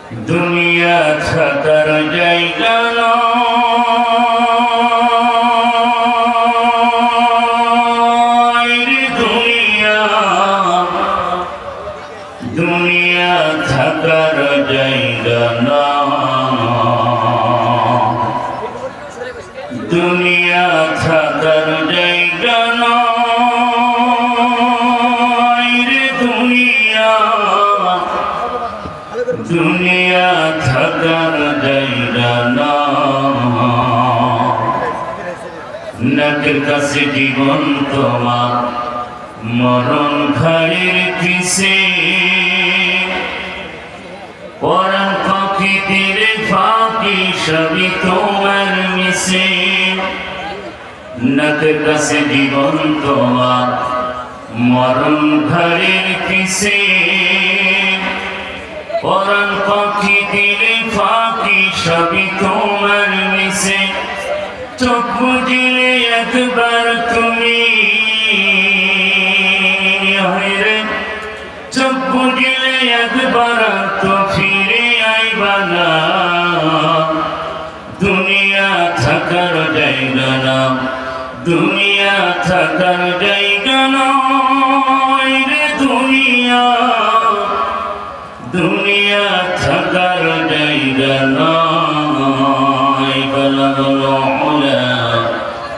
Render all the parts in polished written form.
দুনিয়া থাকার জায়গা নয় রে দুনিয়া, দুনিয়া থাকার জায়গা নয়, দুনিয়া থাকার জায়গা নয় রে দুনিয়া, দুনিয়া থাকার জায়গা নয়। নাকের কাছে জীবন তোমার, মরণ ঘাড়ের পিছে, পরাণ পাখি তীরে ফাঁকি সবই তোমার মিশে। নাকের কাছে জীবন তোমার, মরণ ঘাড়ের পিছে, পরাণ পাখি তীরে ফাঁকি সবই তোমার মিশে। চোখ বুঝিলে একবার তুমি, চোখ বুঝিলে একবার তো ফিরে আইবা না। দুনিয়া থাকার জায়গা না, দুনিয়া থাকার জায়গা নয় রে দুনিয়া, দুনিয়া থাকার জায়গা নয়। বলগল উলা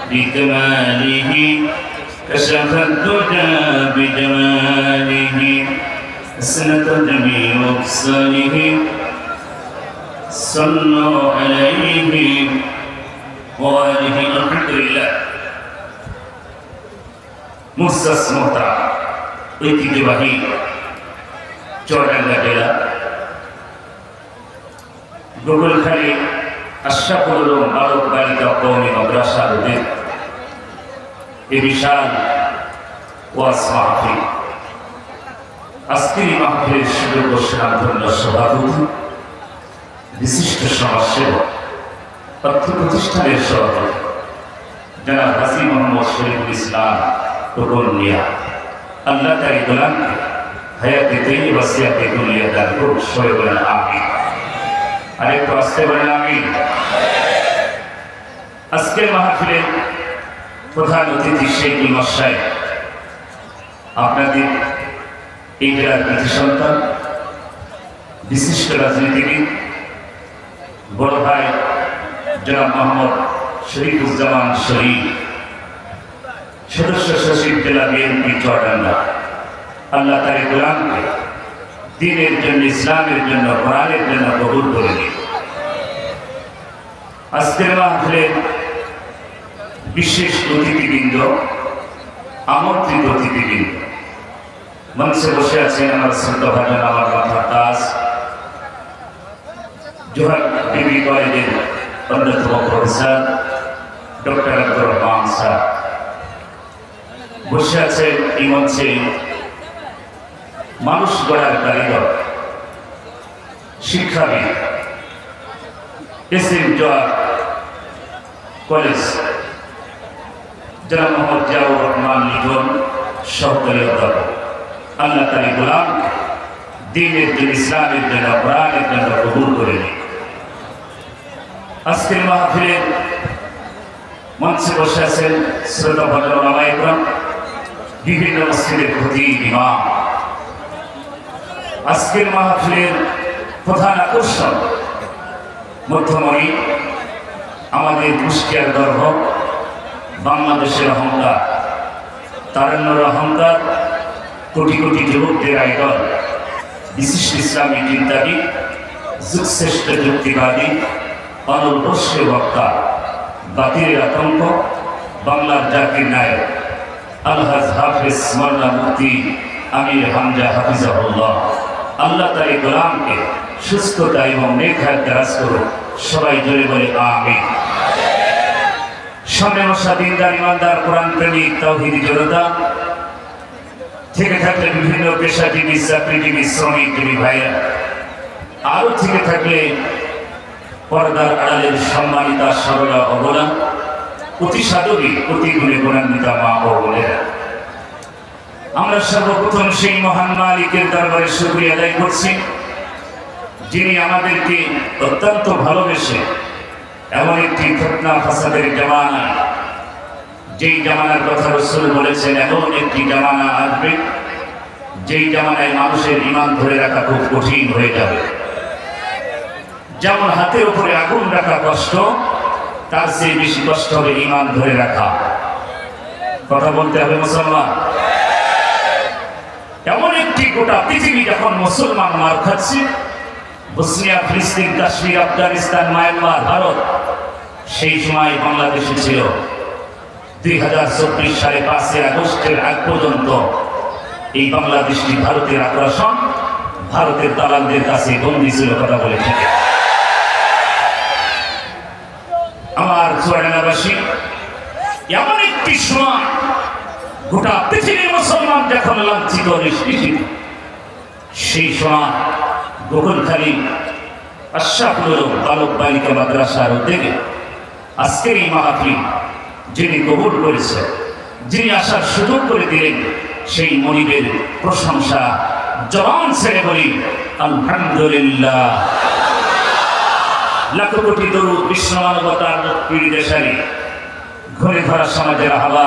বিকমালিহি কাশাফাত দুজা বিজামালিহি حسنت جميع خصاله صلوا عليه وآله। الحمد لله। মুসতাস মোহতারাম, ঐতিহ্যবাহী চুয়াডাঙ্গা জেলা গোকুলখালী আশরাফুল উলুম বালক বালিকা কওমি মাদ্রাসার অধীন এই বিশাল ওয়াজ মাহফিল, আজকের এই মাহফিলের সুযোগ্য সেনাধন্য সভাপতি, বিশিষ্ট সমাজসেবক, তথ্য প্রতিষ্ঠানের সভাপতি জনাব হাজী মোহাম্মদ শরীফুল ইসলাম টুকুন মিয়া, আল্লাহ তার এই গোলামকে হায়াতে তৈয়বা সিয়াতে দুনিয়া দান করুক। সবাই বলেন আমিন। আরেকটু আসতে বলেন আমিন। আজকের মাহফিলের প্রধান অতিথি শেখ মশাই, আপনাদের এই জেলার কৃতি সন্তান, বিশিষ্ট রাজনীতিবিদ, বড় ভাই জনাব মোহাম্মদ শরীফুজ্জামান শরীফ, সদস্য সচিব জেলা বিএনপি চুয়াডাঙ্গা, আল্লাহ তার গোলামকে দ্বীনের জন্য, ইসলামের জন্য, কোরআনের জন্য কবুল করে দিন। আজকের মাহফিলের বিশেষ অতিথিবৃন্দ, আমন্ত্রিত অতিথিবৃন্দ, মঞ্চে বসে আছেন আমার শ্রদ্ধা ভাজন, আমার মাথার তাজ, জোহার ডিগ্রি কলেজের অন্যতম professor doctor Abdur Rahman sir. বসে আছেন এই মঞ্চে মানুষ গড়ার কারিগর, শিক্ষাবিদ, এসএম জোহার কলেজ জনাব মোহাম্মদ জিয়াউর রহমান লিটন সহকারী অধ্যাপক। আল্লাহ তার গোলাম দ্বীনের জন্য, ইসলামের জন্য, কোরআনের জন্য কবুল করে নিন। আজকের মাহফিলের মঞ্চে বসে আছেন শ্রোতাভাজন ওলামা ইকরাম, বিভিন্ন মসজিদের প্রতি ইমাম। আজকের মাহফিলের প্রধান আকর্ষণ মধ্যমণি, আমাদের কুষ্টিয়ার গর্ব, বাংলাদেশের অহংকার, তারুণ্যের অহংকার, কোটি কোটি যুবকদের আইডল, বিশিষ্ট ইসলামী চিন্তাবিদ, যুগশ্রেষ্ঠ যুক্তিবাদী, অনবশ্য বক্তা, বাতিলের আতঙ্ক, বাংলার জাতির নায়ক আলহাজ হাফেজ মাওলানা মুফতি আমির হামজা হাফিজাহুল্লাহ। আল্লাহ তার এই গোলামকে সুস্থতা এবং নেকহাত দারাজ করুন। সবাই জোরে বলে আমিন। সামনে বসা দিনদার, ইমানদার, কোরআন প্রেমিক, তাওহীদি জনতা থেকে থাকলে বিভিন্ন পেশাজীবী, চাকরিজীবী, শ্রমিকজীবী ভাইরা, আরো থেকে থাকলে পর্দার আড়ালের সম্মানিতা সরলা অবলা, অতি সাধবী, অতি গুণে গুণান্বিতা মা ও বোনেরা, আমরা সর্বপ্রথম সেই মহান মালিকের দরবারে শুকরিয়া আদায় করছি যিনি আমাদেরকে অত্যন্ত ভালোবেসে এমন একটি ফিতনা ফাসাদের জামানা, যেই জামানার কথা রাসূল বলেছেন এমন একটি জামানা আসবে যেই জামানায় মানুষের ঈমান ধরে রাখা খুব কঠিন হয়ে যাবে। যেমন হাতের উপরে আগুন রাখা কষ্ট, তার চেয়ে বেশি কষ্ট হবে ঈমান ধরে রাখা। কথা বলতে হবে মুসলমান। এমন একটি গোটা পৃথিবী যখন মুসলমান মার খাচ্ছে, বসনিয়া, ফিলিস্তিন, কাশ্মীর, আফগানিস্তান, মায়ানমার, ভারত, সেই সময় বাংলাদেশে ছিল 2024 সালে 5 আগস্টের আগ পর্যন্ত এই বাংলাদেশটি ভারতের আগ্রাসন, ভারতের দালালদের কাছে বন্দী ছিল। কথা বলে ঠিক আমার চুয়াডাঙ্গাবাসী, এমন একটি সময় গোটা পৃথিবীর মুসলমান যখন লাঞ্ছিত নিষ্পেষিত, সেই সময় গোকুলখালী আশরাফুল বালক বালিকা মাদ্রাসার উদ্যোগে আজকের এই মাহফিল যিনি কবুল করেছেন, যিনি আসার সুযোগ করে দিলেন, সেই মনিবের প্রশংসা জবান ছেড়ে বলি আলহামদুলিল্লাহ। লাখ কোটি দরুদ বিশ্ব মানবতার পীড়িতেশালী ঘরে ধরা সমাজের হাওয়া,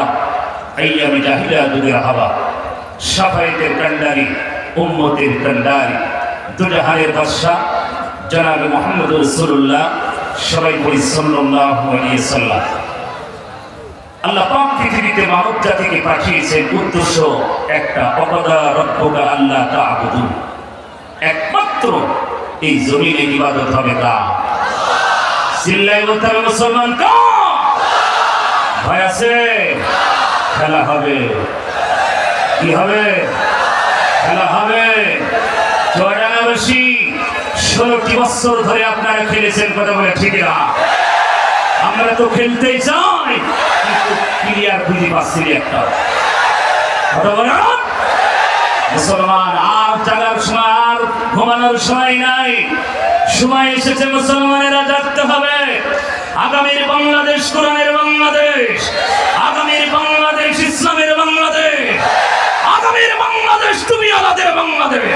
আইয়ামে জাহিলা যুগের হাওয়া, সাফায়েতের কান্ডারি, উম্মতের কান্ডারি, দুজাহানের বাদশা জনাবে মুহাম্মদ রাসূলুল্লাহ, সবাই বলি সাল্লাল্লাহু আলাইহি সাল্লাম। আল্লাহ পাক পৃথিবীতে মানব জাতিকে পাঠিয়েছেন উদ্দেশ্য একটা, অকদা রব্বুকা আল্লাহ তা'বুদু, একমাত্র এই জমিনে ইবাদত হবে তার। চিল্লাই বলতে হবে মুসলমান কা ভয় আছে? খেলা হবে। কি হবে? খেলা হবে। চুয়াডাঙ্গাবাসী 16টি বছর ধরে আপনারা খেলেছেন, কথা বলে ঠিক না? আমরা তো খেলতেই চাই, কিন্তু ক্লিয়ার খুঁজে পাচ্ছি একটা। কথা বলে মুসলমান, আর জাগার সময় আর ঘুমানোর সময় নাই। সময় এসেছে মুসলমানেরা জাগতে হবে। আগামীর বাংলাদেশ কোরআনের বাংলাদেশ, আগামীর বাংলাদেশ ইসলামের বাংলাদেশ, আগামীর বাংলাদেশ তুমি আলাদের বাংলাদেশ।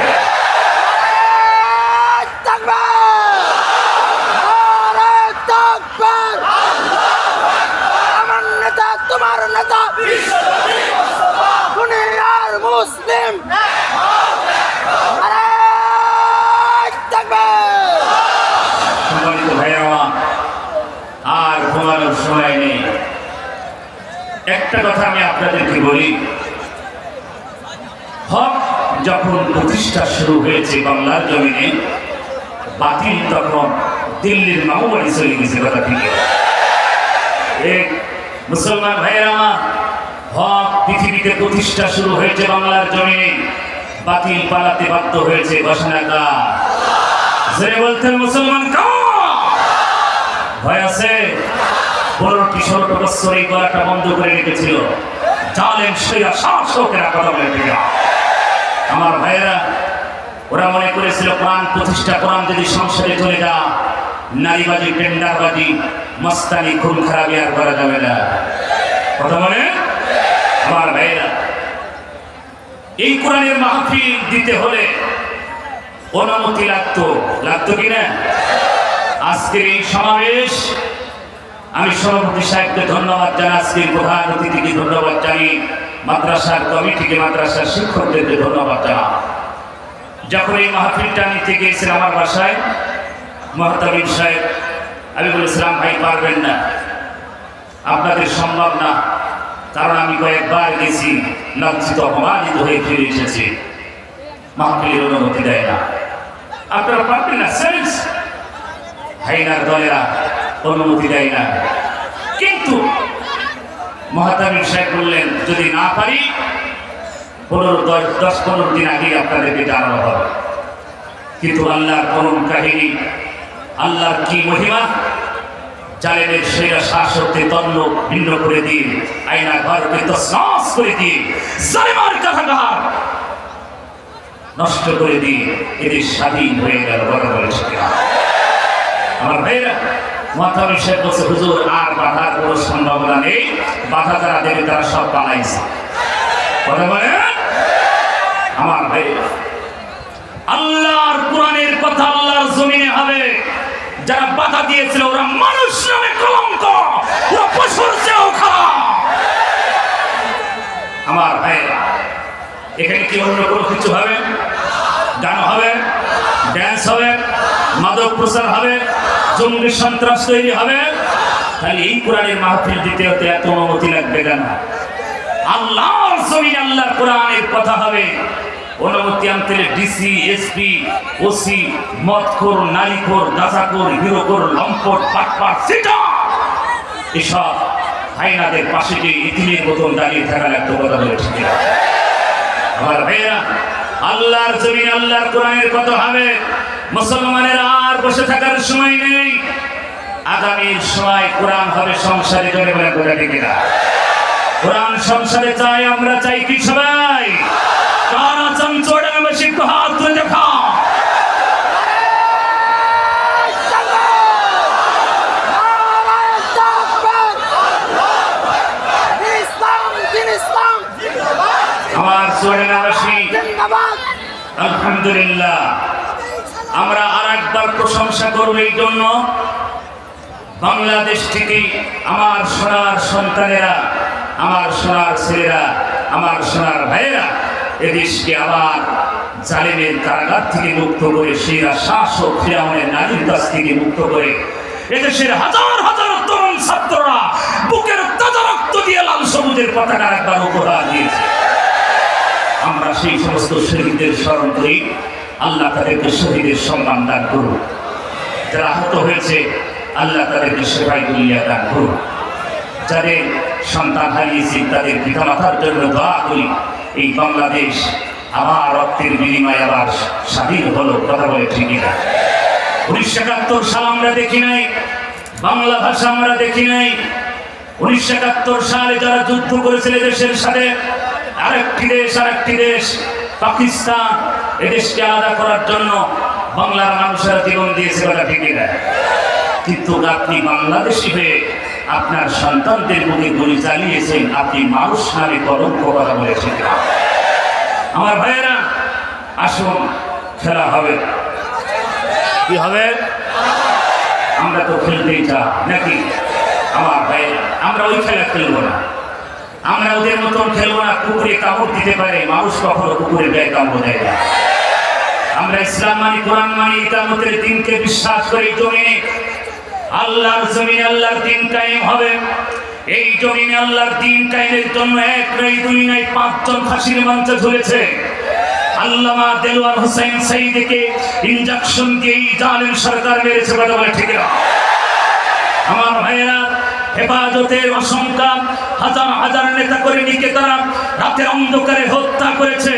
আমার নেতা, তোমার নেতা দুনিয়ার মুসলিম। সম্মানিত ভাইরা, আর ঘুমানোর সময় নেই। একটা কথা আমি আপনাদেরকে বলি, হক যখন প্রতিষ্ঠা শুরু হয়েছে বাংলার জমিনে, বাতিল তখন দিল্লির মামুবাড়ি চলে গেছে। কথা ঠিক মুসলমান ভাইয়েরা, হক পৃথিবীতে প্রতিষ্ঠা শুরু হয়েছে বাংলার জমিনে, বাতিল পালাতে বাধ্য হয়েছে ঘোষণাকা। বলতেন মুসলমান কা ভয় আছে? 15-16 বছর এই গলাটা বন্ধ করে রেখেছিল জালেম সৈরা শাসকেরা। কথা বলে ঠিক আমার ভাইয়েরা, ওরা মনে করেছিল কোরআন প্রতিষ্ঠা, কোরআন যদি সংসদে চলে যা, নারীবাজি, টেন্ডারবাজি, মস্তানি, খুন খারাপি আর করা যাবে না। কথা বলে আমার ভাইয়েরা, এই কোরআনের মাহফিল দিতে হলে অনুমতি লাগতো কিনা? আজকের এই সমাবেশ, আমি সভাপতি সাহেবকে ধন্যবাদ জানাই, আজকের প্রধান অতিথিকে ধন্যবাদ জানি, মাদ্রাসার কমিটিকে, মাদ্রাসার শিক্ষকদেরকে ধন্যবাদ জানাই। যখন এই মাহফিলটা নিতে গিয়েছিলাম আমার বাসায়, মুহতামিম সাহেব, আমি বলেছিলাম ভাই পারবেন না, আপনাদের সম্ভব না, কারণ আমি কয়েকবার গেছি, লজ্জিত অপমানিত হয়ে ফিরে এসেছি, মাহফিলের অনুমতি দেয় না। আপনারা পারবেন না, সেন্স হাইনার দলেরা অনুমতি দেয় না। কিন্তু মুহতামিম সাহেব বললেন যদি না পারি 10-15 দিন আগে আপনাদেরকে জানানো হবে। কিন্তু আল্লাহর করুণ কাহিনী, আল্লাহর কি মহিমা, জালেমের সেরা শাসককে তন্ন ভিন্ন করে দিয়ে, আইনা ঘরকে তছনছ করে দিয়ে, জালেমার কারাগার নষ্ট করে দিয়ে এদের স্বাধীন হয়ে গেল। কথা বলেছে আমার ভাইরা, মুহতামিম সাহেব বলছে হুজুর আর বাধার কোনো সম্ভাবনা নেই, বাধা যারা দেবে তারা সব পালাইছে। কথা বলে আমার ভাই, আল্লাহর কোরআনের কথা, আল্লাহর যারা বাধা দিয়েছিল ওরা মানুষ নামে কলঙ্ক, ওরা পশুর চেয়েও খারাপ। আমার ভাইরা, এখানে কি অন্য কোনো কিছু হবে? গান হবে, ড্যান্স হবে, মাদক প্রচার হবে, জঙ্গি সন্ত্রাস তৈরি হবে? তাহলে এই কোরআনের মাহফিল দিতে হতে এত অনুমতি লাগবে কেন? আল্লাহর জমিন আল্লাহর কোরআনের কথা হবে, অনুমতি আনতে ডিসি, এসপি, ওসি, মদখোর, নারীখোর, গাঁজাখোর, হিরোখোর, লম্পট, পাটপাট, সিটা এসব হাইনাদের পাশে যে ইতিমের মতন দাঁড়িয়ে থাকা লাগতো, কথা বলে ঠিক না? আমার ভাইয়েরা, আল্লাহর জমিন আল্লাহর কোরআনের কথা হবে। মুসলমানের আর বসে থাকার সময় নেই। আগামীর সময় কোরআন হবে সংসারে, জনে বলে কথা ঠিক না? কোরআন সংসারে চাই, আমরা চাই কি সবাই? কারা চান চোড়াবাসী হাত তুলে দেখা? আমার চোড়াবাসী আলহামদুলিল্লাহ, আমরা আর একবার প্রশংসা করব এই জন্য বাংলাদেশ থেকে আমার সোনার সন্তানেরা, আমার সোনার ছেলেরা, আমার সোনার ভাইয়েরা এদেশকে আবার জালেমের কারাগার থেকে মুক্ত করে, সেরা শাসক ফিরাউনের নারীর কাছ থেকে মুক্ত করে এদেশের হাজার হাজার তরুণ ছাত্ররা বুকের তাজা রক্ত দিয়ে লাল সবুজের পতাকা একবার উপহার দিয়েছে। আমরা সেই সমস্ত শহীদদের স্মরণ করি। আল্লাহ তাদেরকে শহীদের সম্মান দান করুন। যারা আহত হয়েছে আল্লাহ তাদেরকে সেবাই দুনিয়া দান করুন। যাদের সন্তান হারিয়েছে তাদের পিতামাতার জন্য দোয়া করি। এই বাংলাদেশ আমার রক্তের বিনিময়ে আবার স্বাধীন হলো, কথা বলে ঠিকই না? 1971 সাল আমরা দেখি নাই, বাংলা ভাষা আমরা দেখি নাই। 1971 সালে যারা যুদ্ধ করেছিল দেশের সাথে, আরেকটি দেশ পাকিস্তান, এদেশকে আলাদা করার জন্য বাংলার মানুষেরা জীবন দিয়েছে, কথা ঠিকই না? কিন্তু আপনি বাংলাদেশি হয়ে আপনার সন্তানদের মুখে গুলি চালিয়েছেন, আপনি মানুষ নামে কলঙ্ক, কথা বলে ঠিক না? আমার ভাইয়েরা, আসুন খেলা হবে। কি হবে? আমরা তো খেলতেই চাই নাকি? আমার ভাইয়েরা, আমরা ওই খেলা খেলবো না, আমরা ওদের মতন খেলবো না। কুকুরে কামড় দিতে পারে, মানুষ কখনো কুকুরের গায়ে কামড় দেয় না। আমরা ইসলাম মানি, কোরআন মানি, ইকামতের দিনকে বিশ্বাস করি। জমিনে আল্লাহর জমিনে আল্লাহর দিন কায়েম হবে। এই জমিনে আল্লাহর দিন কায়েমের জন্য এক নয়, দুই নয়, 5 জন ফাঁসির মঞ্চে ঝুলেছে। আল্লামা দেলোয়ার হোসেন সাইদিকে ইনজেকশন দিয়ে জালেম সরকার মেরেছে, কথা বলে ঠিক না? আমার ভাইয়েরা, হেফাজতের অসংখ্য হাজার হাজার নেতা কর্মীকে তারা রাতের অন্ধকারে হত্যা করেছে।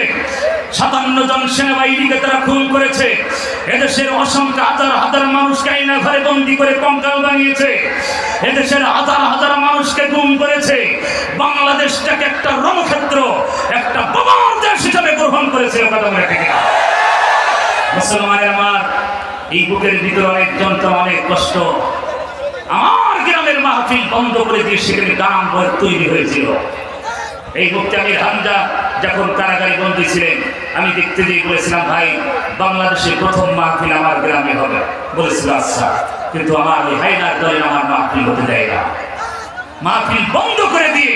57 জন সেনাবাহিনীকে তারা খুন করেছে। এদেশের অসংখ্য হাজার হাজার মানুষকে আয়না ঘরে বন্দী করে কঙ্কাল বানিয়েছে। এদেশের হাজার হাজার মানুষকে গুম করেছে। বাংলাদেশটাকে একটা রণক্ষেত্র, একটা বোমার দেশ হিসাবে গ্রহণ করেছে, কথা বলে ঠিক না? মুসলমানের আমার এই বুকের ভিতরে অনেক যন্ত্রণা, অনেক কষ্ট। আমার গ্রামের মাহফিল বন্ধ করে দিয়ে সেখানে গান তৈরি হয়েছিল। এই মুক্তি আমির হামজা যখন কারাগারে বন্দী ছিলেন, আমি দেখতে গিয়ে বলেছিলাম, ভাই বাংলাদেশের প্রথম মাহফিল আমার গ্রামে হবে। বলেছিল আচ্ছা, কিন্তু আমার ওই হাইনার দলে আমার মাহফিল হতে দেয় না। মাহফিল বন্ধ করে দিয়ে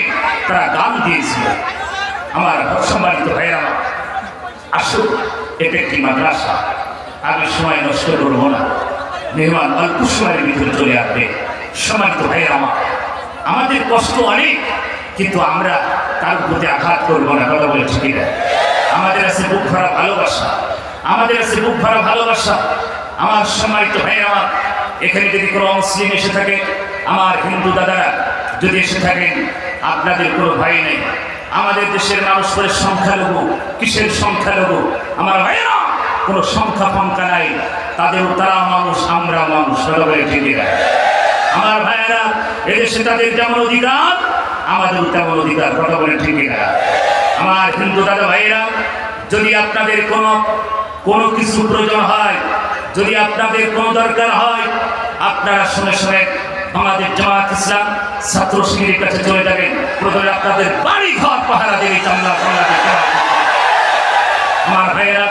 তারা গান দিয়েছিল। আমার সম্মানিত ভাইয়েরা, আসুক, এটা একটি মাদ্রাসা, আমি সময় নষ্ট করবো না। মেহমান অল্প সময়ের ভিতরে চলে আসবে। সম্মানিত ভাইয়েরা, আমাদের কষ্ট অনেক, কিন্তু আমরা তার প্রতি আঘাত করবো না, কথা বলে ঠিক না? আমাদের আছে বুক ভরা ভালোবাসা, আমাদের আছে বুক ভরা ভালোবাসা। আমার সম্মানিত ভাইয়েরা, এখানে যদি কোনো মুসলিম এসে থাকে, আমার হিন্দু দাদারা যদি এসে থাকেন, আপনাদের কোনো ভাই নেই। আমাদের দেশের মানুষ করে সংখ্যালঘু, কিসের সংখ্যালঘু? আমার ভাইয়েরা, কোনো সংখ্যা ফংখ্যা নাই, তারা মানুষ, আমরা মানুষ, কথা বলে ঠিক না? আমার ভাইয়েরা, এদেশে তাদের যেমন অধিকার, আমাদেরও তেমন অধিকার, কথা বলে ঠিক না? আমার হিন্দু দাদা ভাইয়েরা, যদি আপনাদের কোনো কিছু প্রয়োজন হয়, যদি আপনাদের কোনো দরকার হয়, আপনারা সঙ্গে সঙ্গে আমাদের জামাত ইসলাম ছাত্র শিবিরের কাছে চলে যাবেন। প্রথমে আপনাদের বাড়ি ঘর পাহারা দেবে। আমার ভাইয়েরা,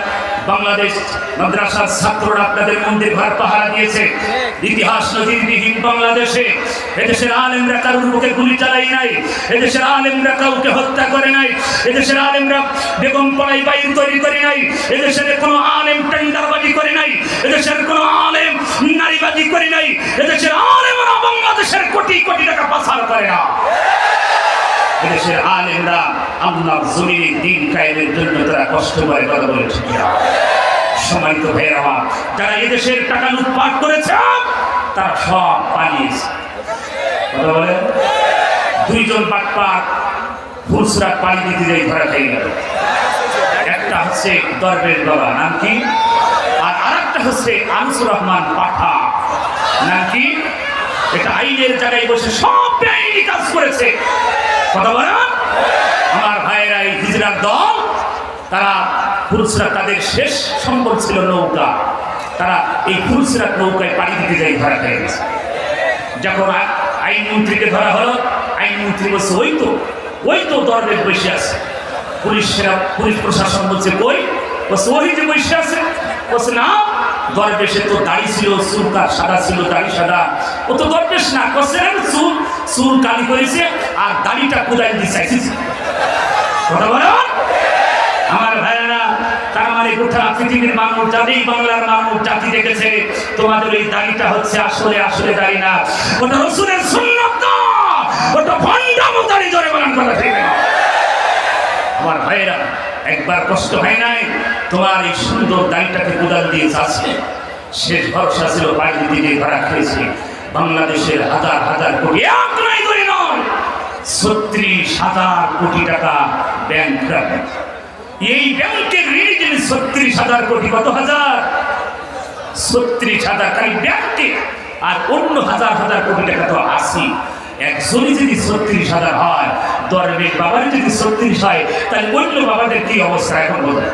বাংলাদেশ মাদ্রাসার ছাত্ররা আপনাদের মন্দির ঘর পাহারা দিয়েছে। ইতিহাস নজিরবিহীন বাংলাদেশে এদেশের আলেমরা কারোর বুকে গুলি চালাই নাই, এদেশের আলেমরা কাউকে হত্যা করে নাই, এদেশের আলেমরা বেগম পড়াই বাইর তৈরি করে নাই, এদেশের কোনো আলেম টেন্ডারবাজি করে নাই, এদেশের কোনো আলেম নারীবাজি করে নাই, এদেশের আলেমরা বাংলাদেশের কোটি কোটি টাকা পাচার করে না। এদেশের আলেমরা আল্লাহর জমিনে দ্বীন কায়েমের জন্য তারা কষ্ট করে, কথা বলে ঠিক না? সম্মানিত ভাইয়েরা আমার, যারা এদেশের টাকা লুটপাট করেছে তারা সব পালিয়েছে, কথা বলে। দুইজন বাটপার ফুলসুরাত পানি দিতে যাই ধরা খেয়ে গেল। একটা হচ্ছে দরবেশ বাবা, নাম কি? আর আরেকটা হচ্ছে আনিসুর রহমান পাঠা, নাম কি? এটা আইনের জায়গায় বসে সব বেআইনি কাজ করেছে, কথা বলে। আমার ভাইয়েরা এই হিজরার দল, তারা ফুলসিরাত তাদের শেষ সম্বল ছিল নৌকা, তারা এই ফুলসিরাত নৌকায় পাড়ি দিতে যাই ধরা খেয়ে গেছে। যখন আইনমন্ত্রীকে ধরা হলো, আইনমন্ত্রী বলছে ওই তো দরবেশ বসে আছে। পুলিশ প্রশাসন বলছে কই? বলছে ওই যে বসে আছে। বলছে না, দরবেশে তো দাড়ি ছিল, চুল সাদা ছিল, দাড়ি সাদা, ও তো দরবেশ না। বলছে চুল কালি করেছে আর দাড়িটা কোদাই দিয়ে চাইছে, কথা বলো। আমার ভাইয়েরা, তার মানে গোটা পৃথিবীর মানুষ, যাদের বাংলার মানুষ জাতি দেখেছে তোমাদের এই দাড়িটা হচ্ছে আসলে দাড়ি না, ওটা রাসূলের সুন্নাত না, ওটা ভণ্ডামো দাড়ি, জোরে বলেন কথা ঠিক না? আমার ভাইয়েরা, একবার কষ্ট হয় নাই তোমার এই সুন্দর দাড়িটাকে কোদাল দিয়ে চাচ্ছে? শেষ ভরসা ছিল বাড়ি দিকে ধরা খেয়েছে বাংলাদেশের হাজার হাজার কোটি, এক নয় দুই নয়, 36,000 কোটি টাকা ব্যাংক। এই ব্যাংকের ঋণ 36,000 কোটি, কত হাজার? 36,000 খালি ব্যাংকে, আর অন্য হাজার হাজার কোটি টাকা তো আসি। একজনই যদি 36,000 হয়, দরবেশ বাবার যদি 36 হয়, তাহলে অন্য বাবাদের কি অবস্থা এখন বোঝা।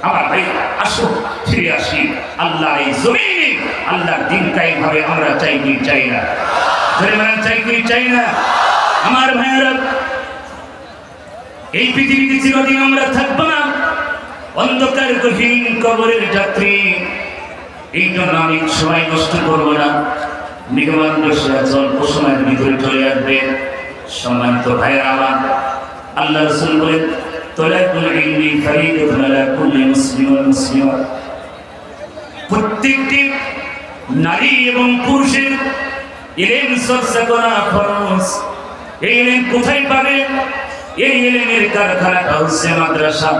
আমার ভাই, আসো ফিরে আসি আল্লাহ এই জমিনে, আল্লাহর দিন কায়েম ভাবে আমরা চাই কি চাই না? চাই কি চাই না? আমার ভাইয়েরা, এই পৃথিবীতে চিরদিন আমরা থাকবো না, অন্ধকার গহীন কবরের যাত্রী। এই জন্য আমি সময় নষ্ট করবো না, নিগমান অল্প সময়ের ভিতরে চলে আসবে। সম্মানিত ভাইয়েরা আমার, আল্লাহ রাসূল বলেন প্রত্যেকটি নারী এবং পুরুষের ইলম চর্চা করা ফরজ। এই ইলম কোথায় পাবে? এই ইলমের কারখানাটা হচ্ছে মাদ্রাসা।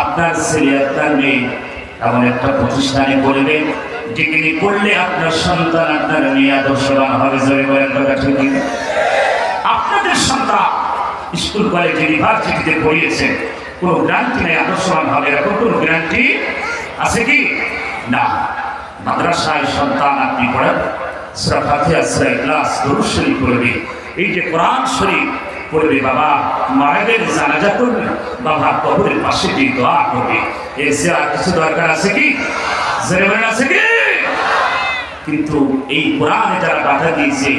আপনার ছেলে আপনার মেয়ে এমন একটা প্রতিষ্ঠানে পড়বে যেখানে পড়লে আপনার সন্তান আপনার মেয়ে আদর্শবান হবে, জোরে বলেন কথা ঠিক? আপনাদের সন্তান স্কুল কলেজ ইউনিভার্সিটিতে পড়িয়েছে, কোনো গ্যারান্টি নেই আদর্শবান হবে, এরকম কোনো গ্যারান্টি আছে কি? না। মাদ্রাসায় সন্তান আপনি পড়েন, সূরা ফাতিহা, সূরা ইখলাস, দরুদ শরীফ পড়বে। এই যে কোরআন শরীফ পড়বে, বাবা মায়েদের জানাজা করবে, বাবা কবরের পাশে দিয়ে দোয়া করবে, এসে আর কিছু দরকার আছে কি? জোরে বলেন আছে কি? কিন্তু এই কোরআনে যারা বাধা দিয়েছে,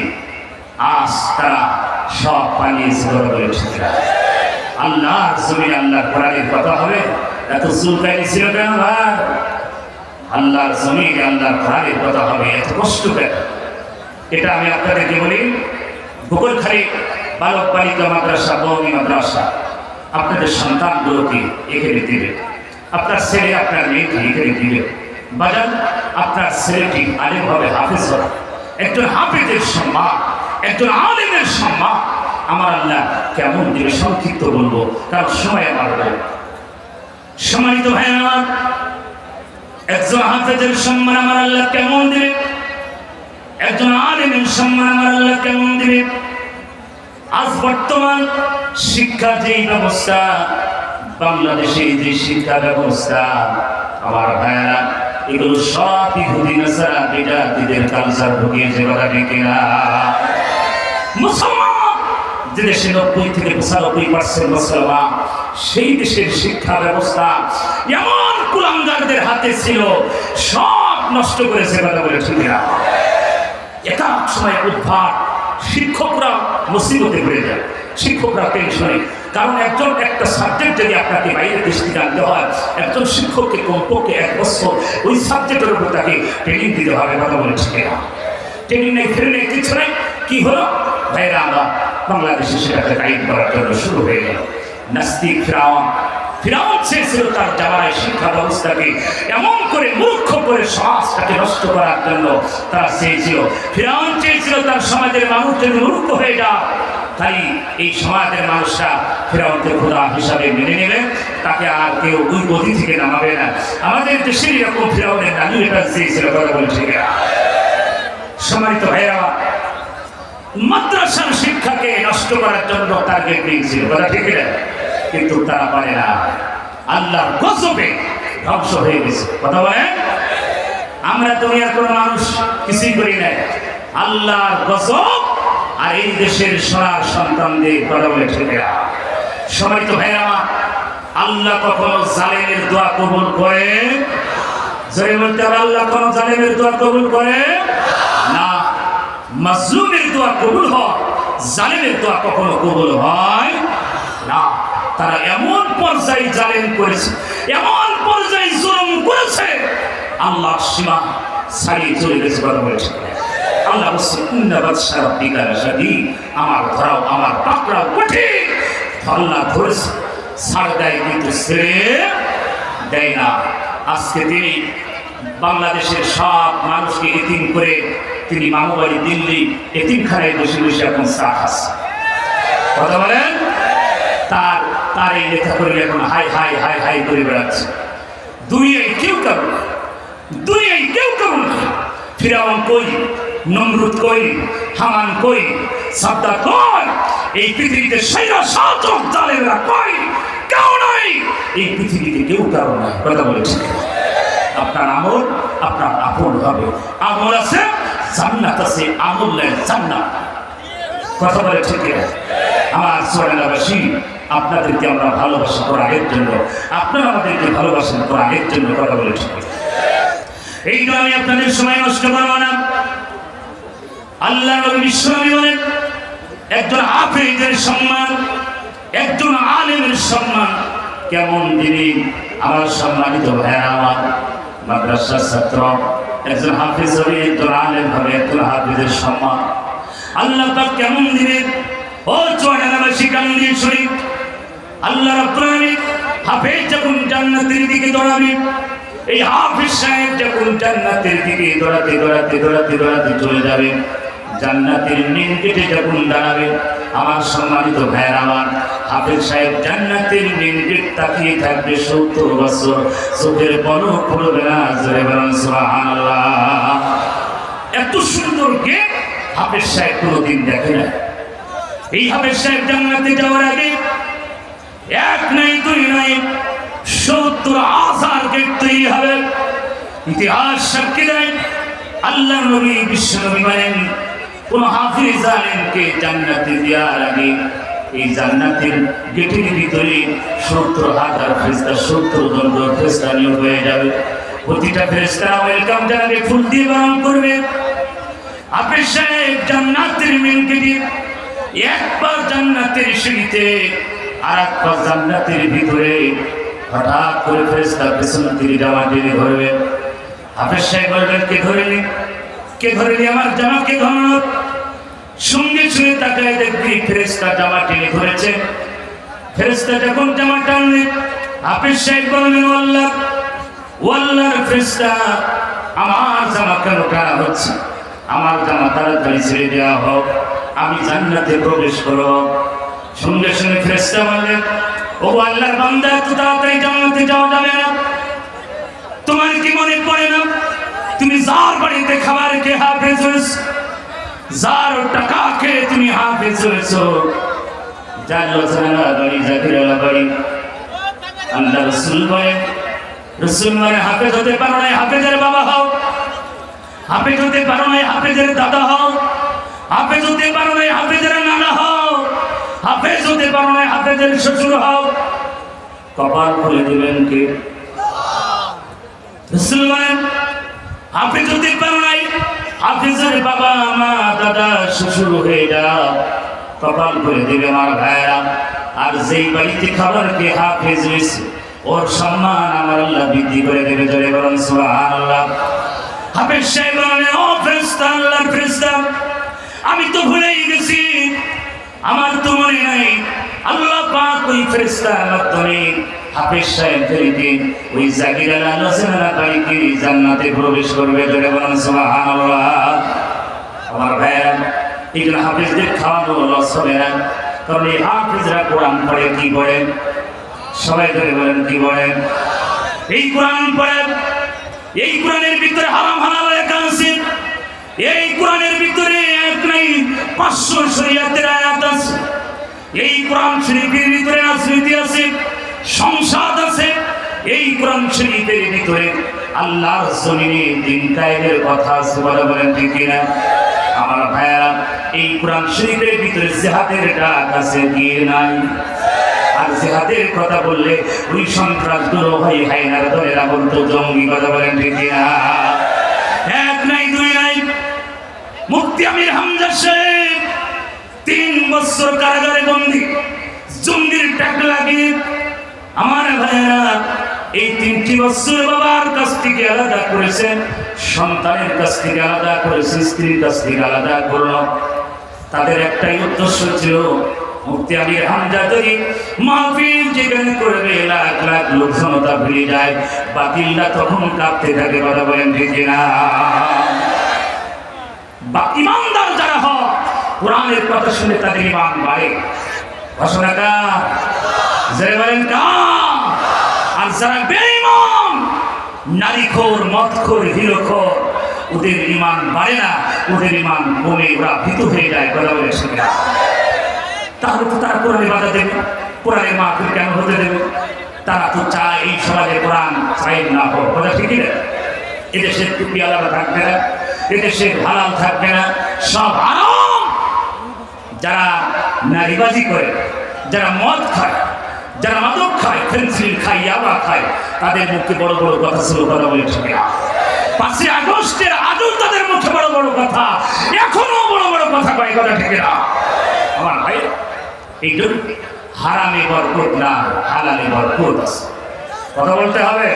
আজ তারা সব পালিয়েছে, ধরে বলেছে। আল্লাহর জমিনে আল্লাহর কোরআনের কথা হবে, এত চুলকানি ছিল কেন ভাই? আল্লাহর জমিনে আল্লাহর কোরআনের কথা হবে, এত কষ্ট কেন? এটা আমি আপনাদেরকে বলি, গোকুলখালী বালক বালিকা মাদ্রাসা, বৌমি মাদ্রাসা, আপনাদের সন্তানগুলোকে এখানে দিবে, আপনার ছেলে আপনার মেয়েকে এখানে দিবে। বাজান, আপনার ছেলেটি আলেম হবে, হাফেজ হবে। একজন হাফেজের সম্মান, একজন আলেমের সম্মান আমার আল্লাহ কেমন দিবে? সংক্ষিপ্ত বলবো, কারণ সময় আমার বলবো। সম্মানিত ভাই আমার, একজন হাফেজের সম্মান আমার আল্লাহ কেমন দিবে? একজন আলেমের সম্মান আমার আল্লাহ কেমন দিবে? আজ বর্তমান শিক্ষা যেই ব্যবস্থা, বাংলাদেশে যে শিক্ষা ব্যবস্থা, আমার ভাইয়েরা, এগুলো সব ইহুদি নাসারা বেদাতীদের কালচার ঢুকিয়েছে, কথা ঠিক না? মুসলমান যে দেশে 90 থেকে 95% মুসলমান, সেই দেশের শিক্ষা ব্যবস্থা এমন কুলাঙ্গারদের হাতে ছিল, সব নষ্ট করেছে, কথা বলে ঠিক না? এক সময় উদ্ধার, শিক্ষকরা মুসিবতে পড়ে যায়, শিক্ষকরা টেনশনে, কারণ একটা সাবজেক্ট যদি আপনাকে বাইরের দেশ থেকে আনতে হয়, একজন শিক্ষককে কমপক্ষে 1 বছর ওই সাবজেক্টের উপর তাকে ট্রেনিং দিতে হবে। কথা বলে ঠিক না? ট্রেনিং নেই, ফিরে নেই, কিছু নেই। কি হলো ভাইরা, আমরা বাংলাদেশে সেটাকে গাইড করার জন্য শুরু হয়ে গেল। নাস্তিক ফিরাউন চেয়েছিল তার জামানায় শিক্ষা ব্যবস্থাকে এমন করে মূর্খ করে সমাজটাকে নষ্ট করার জন্য তারা চেয়েছিল। ফিরাউন চেয়েছিল তার সমাজের মানুষ যেন মূর্খ হয়ে যায়, তাই এই সমাজের মানুষরা ফিরাউনকে খোদা হিসাবে মেনে নেবে, তাকে আর কেউ ওই গদি থেকে নামাবে না। আমাদের দেশের এরকম ফিরাউনের নানি এটা চেয়েছিল। কথা বলছে সম্মানিত ভাইরা, মাদ্রাসার শিক্ষাকে নষ্ট করার জন্য টার্গেট নিয়েছিল। কথা ঠিক না? কিন্তু তারা পারে না, আল্লাহর গজবে ধ্বংস হয়ে গেছে। কথা বলেন, আমরা দুনিয়ার কোন মানুষ কিছুই করি নাই, আল্লাহর গজব আর এই দেশের সোনার সন্তানদের। কথা বলে ঠিক না? সম্মানিত ভাইরা, আল্লাহ কখনো জালেমের দোয়া কবুল করে? জয় বলতে হবে, আল্লাহ কোনো জালেমের দোয়া কবুল করে না। মাজলুমের দোয়া কবুল হয়, জালেমের দোয়া কখনো কবুল হয় না। তারা এমন পর্যায়ে জালেম করেছে, এমন পর্যায়ে জুলুম করেছে, আল্লাহ সীমা ছাড়িয়ে চলে গেছে। কথা বলেছে আল্লাহ বলছে, ইন্না বাতশা রাব্বিকা লাশাদীদ, আমার ধরাও, আমার পাকড়াও কঠিন। আল্লাহ ধরেছে, ছাড় দেয় কিন্তু ছেড়ে দেয় না। আজকে তিনি বাংলাদেশের সব মানুষকে এতিম করে তিনি মামুবাড়ি দিল্লি এতিমখানায় বসে বসে এখন চা খাচ্ছে। কথা বলেন, তার এই লেখা করে এখন হাই হাই হাই হাই করে বেড়াচ্ছে। দুনিয়ায় কেউ কারণ, দুনিয়ায় কেউ কারণ। ফিরাউন কই, নমরুদ কই, হামান কই, সাদ্দাত কই, এই পৃথিবীতে সেরা শাসক জালেমরা কই? কেউ নাই এই পৃথিবীতে, কেউ কারণ নাই। কথা বলেছে, আপনার আমল আপনার আপন হবে। আমল আছে, জান্নাত আছে, আমল নেই জান্নাত। কথা বলে ঠিক আছে? আমার সোনাবাসী, আপনাদেরকে আমরা ভালোবাসি কোরআনের জন্য, আপনারা আমাদেরকে ভালোবাসেন কোরআনের জন্য। কথা বলে ঠিক আছে? এই তো আমি আপনাদের সময় নষ্ট করবো না। আল্লাহ নবী বিশ্বনবী বলেন, একজন হাফেজের সম্মান, একজন আলেমের সম্মান কেমন দিনে। আমার সম্মানিত ভাইয়া, আমার মাদ্রাসার ছাত্র, একজন হাফেজ হবে, একজন আলেম হবে, একজন হাফেজের সম্মান আল্লাহ পাক কেমন দিবেন। ও চুয়াডাঙ্গাবাসী, কান্দি শরীফ, আল্লাহ রাব্বুল আলামিন হাফেজ যখন জান্নাতের দিকে দৌড়াবে, এই হাফেজ সাহেব যখন জান্নাতের দিকে দৌড়াতে দৌড়াতে দৌড়াতে দৌড়াতে চলে যাবে, জান্নাতের মেন গেটে যখন দাঁড়াবে, আমার সম্মানিত ভাইয়ের, আমার হাফেজ সাহেব জান্নাতের মেন গেট তাকিয়ে থাকবে 70 বছর, চোখের পলক পড়বে না। জোরে বলুন সুবহানাল্লাহ। এত সুন্দর গেট হাফেজ সাহেব কোনোদিন দেখে না। এই হাফেজ সাহেব জান্নাতে যাওয়ার আগে 1 নাই 2 নাই 70,000 গেট তৈরি হবে। ইতিহাস সাক্ষী দেয়, আল্লাহ নবী বিশ্বনবী বলেন, কোন হাফেজ আলেমকে জান্নাতে দেওয়ার আগে এই জান্নাতের গেটের ভিতরে 70,000 ফেরেশতা, 70 জন ফেরেশতা নিয়োগ হয়ে যাবে। প্রতিটা ফেরেশতা ওয়েলকাম জানাবে, ফুল দিয়ে বরণ করবে। হাফেজ সাহেব জান্নাতের মেন গেটে একবার জান্নাতের সিঁড়িতে, আর একবার জান্নাতের ভিতরে, হঠাৎ করে ফেরেশতা পেছন থেকে জামা টেনে ধরবে। হাফেজ সাহেব বলবেন, কে ধরেনি, কে ধরেনি আমার জামা, কে ধরল? সঙ্গে সঙ্গে তাকায় দেখবি ফেরেশতা জামা টেনে ধরেছে। ফেরেশতা যখন জামা টানলে, হাফেজ সাহেব বলবেন, আল্লাহ, ও আল্লাহর ফেরেশতা, আমার জামা কেন টানা হচ্ছে? আমার জামা তাড়াতাড়ি ছেড়ে দেওয়া হোক, আমি জান্নাতে প্রবেশ করব। সঙ্গে সঙ্গে ফেরেশতা বললেন, ও আল্লাহর বান্দা, এত তাড়াতাড়ি জান্নাতে যাওয়া যাবে না। তোমার কি মনে পড়ে না, তুমি যার বাড়িতে খাবার খেয়ে হাফেজ হয়েছ, যার টাকা খেয়ে তুমি হাফেজ হয়েছ, যার লজনালা বাড়ি, জাকিরালা বাড়ি, আল্লাহ রসুল বলেন, রসুল মানে হাফেজ হতে পারো নাই, হাফেজের বাবা হও। হাফেজ হতে পারো নাই, হাফেজের দাদা হও। হাফেজ হতে পারো নাই, হাফেজের নানা হও। হাফেজ হতে পারো নাই, হাফেজের শ্বশুর হও। কপাল খুলে দিবেন কে? রসুল বলেন, হাফেজ হতে পারো নাই, হাফেজের বাবা, মা, দাদা, শ্বশুর হয়ে যাও, কপাল খুলে দিবে। আমার ভাইয়েরা, আর যেই বাড়িতে খাবার কে হাফেজ হয়েছে ওর সম্মান আমার আল্লাহ বৃদ্ধি করে দেবে। জোরে বলুন সুবহানাল্লাহ। হাফেজ সাহেব বলেন, ও ফেরেশতা, আল্লাহর ফেরেশতা, আমি তো ভুলেই গেছি, আমার তো মনে নাই আল্লাহ পাক ওই ফেরেশতার মাধ্যমে হাফেজ সাহেবদেরকে ওই জাকির আল্লাহ সেনা বাড়িতে জান্নাতে প্রবেশ করবে। জোরে বলুন সুবহানাল্লাহ। আমার ভাইরা, এগুলো হাফেজদের খাওয়ানো লস হবে না, কারণ এই হাফেজরা কোরআন পড়ে কি পড়ে? সবাই ধরে বলেন কি পড়ে? এই কোরআন পড়ে, এই কোরআনের ভিতরে হারাম হালাল লেখা আছে, এই কোরআনের ভিতরে এক নাই 500 শরীয়তের আয়াত আছে, এই কোরআন শরীফের ভিতরে রাজনীতি আছে, সংসদ আছে, এই কোরআন শরীফের ভিতরে আল্লাহর জমিনে দিন কায়েমের কথা আছে। বলেন ঠিক কিনা? আমার ভাইয়া, এই কোরআন শরীফের ভিতরে জিহাদের ডাক আছে কি নাই? আর জিহাদের কথা বললে ওই সন্ত্রাসগুলো হয় হায়নার দলেরা বলতো জঙ্গি। কথা বলেন ঠিক কিনা? এক নাই দুই নাই, মুফতি আমির হামজা সাহেব 3 বছর কারাগারে বন্দী, জঙ্গির টাক লাগিয়ে। আমার ভাইয়েরা, এই 3টি বছর বাবার কাছ থেকে আলাদা করেছেন, সন্তানের কাছ থেকে আলাদা করেছে, স্ত্রীর কাছ থেকে আলাদা করল। তাদের একটাই উদ্দেশ্য ছিল, মুফতি আমির হামজা যদি মাহফিল যেখানে করবে লাখ লাখ লোক জনতা ভিড়ে যায়, বাতিলরা তখন কাঁপতে থাকে। কথা বলেন ঠিক না? ইমানদার যারা হয় কোরআনের কথা শুনে তাদের ইমান বাড়ে। ঘোষণা কার? যারা বলেন কার? আর যারা বেঈমান, নারীখোর, মদখোর, হিরোখোর, ওদের ইমান বাড়ে না, ওদের ইমান কমে, ওরা ভীত হয়ে যায়। কথা বলে শুনে, তাহলে তো তারা কোরআনে বাধা দেবে, কোরআনের মাহফিল কেন হতে দেবে? তারা তো চায় এই সমাজে কোরআন সাইড না হোক। কথা ঠিকই না? এদেশের টুপি আলাদা থাকবে না, এদেশে হালাল থাকবে না, সব হারাম। যারা নারীবাজি করে, যারা মদ খায়, যারা মাদক খায়, পেন্সিল খায়, ইয়াবা খায়, তাদের মুখে বড় বড় কথা ছিল। কথা বলে ঠিক না? 5ই আগস্টের আজও তাদের মুখে বড় বড় কথা, এখনো বড় বড় কথা কয়। কথা ঠিক না? আমার ভাই, এই জন্য হারামে বরকত না, হালালে বরকত আছে। কথা বলতে হবে।